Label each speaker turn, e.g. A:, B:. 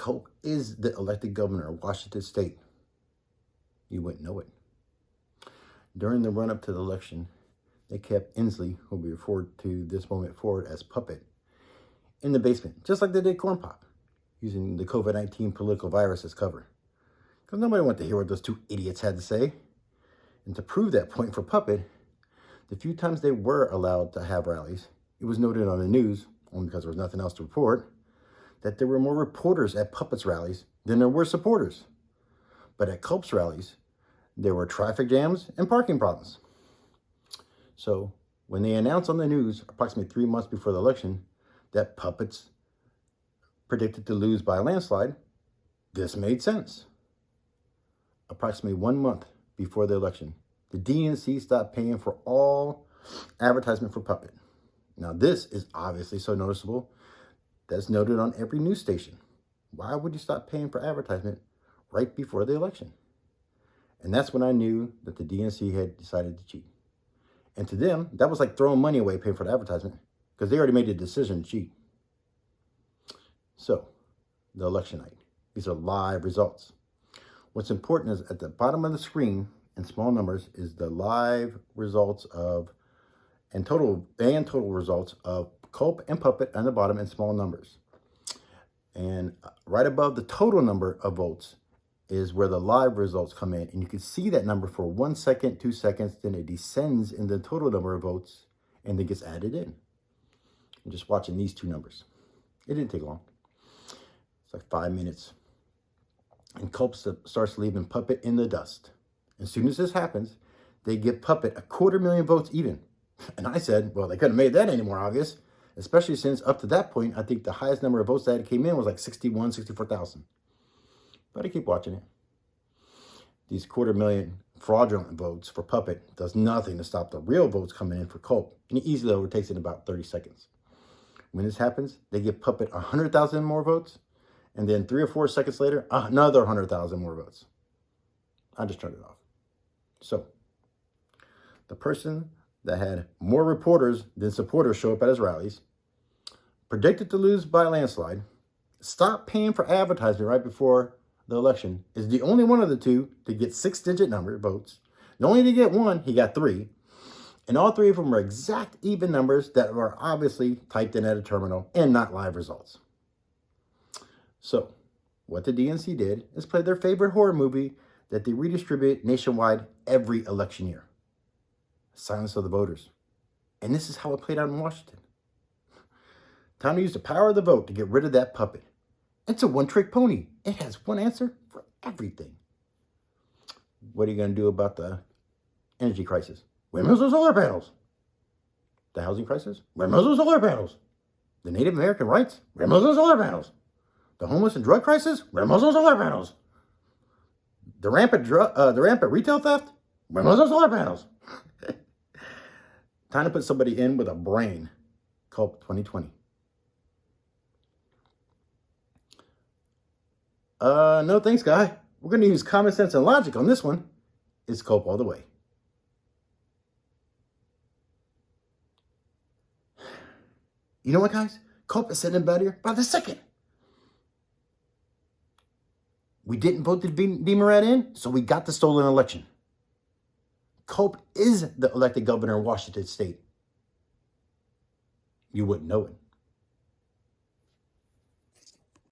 A: Coke is the elected governor of Washington State. You wouldn't know it. During the run-up to the election, they kept Inslee, who will be referred to this moment forward as Puppet, in the basement, just like they did Corn Pop, using the COVID-19 political virus as cover. Because nobody wanted to hear what those two idiots had to say. And to prove that point for Puppet, the few times they were allowed to have rallies, it was noted on the news, only because there was nothing else to report, that there were more reporters at Puppet's rallies than there were supporters. But at Culp's rallies, there were traffic jams and parking problems. So when they announced on the news, approximately 3 months before the election, that Puppets predicted to lose by a landslide, this made sense. Approximately 1 month before the election, the DNC stopped paying for all advertisement for Puppet. Now, this is obviously so noticeable that's noted on every news station. Why would you stop paying for advertisement right before the election? And that's when I knew that the DNC had decided to cheat. And to them, that was like throwing money away paying for the advertisement because they already made the decision to cheat. So, the election night. These are live results. What's important is at the bottom of the screen in small numbers is the live results of and total results of Culp and Puppet on the bottom in small numbers. And right above the total number of votes is where the live results come in. And you can see that number for 1 second, 2 seconds, then it descends in the total number of votes and then gets added in. I'm just watching these two numbers. It didn't take long. It's like 5 minutes. And Culp starts leaving Puppet in the dust. As soon as this happens, they give Puppet 250,000 votes even. And I said, well, they couldn't have made that any more obvious, especially since up to that point, I think the highest number of votes that came in was like 64,000. But I keep watching it. These 250,000 fraudulent votes for Puppet does nothing to stop the real votes coming in for Culp. And it easily overtakes it in about 30 seconds. When this happens, they give Puppet 100,000 more votes. And then 3 or 4 seconds later, another 100,000 more votes. I just turned it off. So, the person that had more reporters than supporters show up at his rallies, predicted to lose by a landslide, stopped paying for advertising right before the election, is the only one of the two to get 6-digit number votes. Not only did he get one, he got 3. And all 3 of them are exact even numbers that were obviously typed in at a terminal and not live results. So, what the DNC did is play their favorite horror movie that they redistribute nationwide every election year. Silence of the voters. And this is how it played out in Washington. Time to use the power of the vote to get rid of that Puppet. It's a one-trick pony. It has one answer for everything. What are you going to do about the energy crisis? Windmills and solar panels. The housing crisis? Windmills and solar panels. The Native American rights? Windmills and solar panels. The homeless and drug crisis? Windmills and solar panels. The rampant retail theft? Windmills and solar panels. Time to put somebody in with a brain. Culp 2020. No thanks, guy. We're going to use common sense and logic on this one. It's Culp all the way. You know what, guys? Culp is sitting better by the second. We didn't vote the DMRAD in, so we got the stolen election. Culp is the elected governor of Washington State. You wouldn't know it.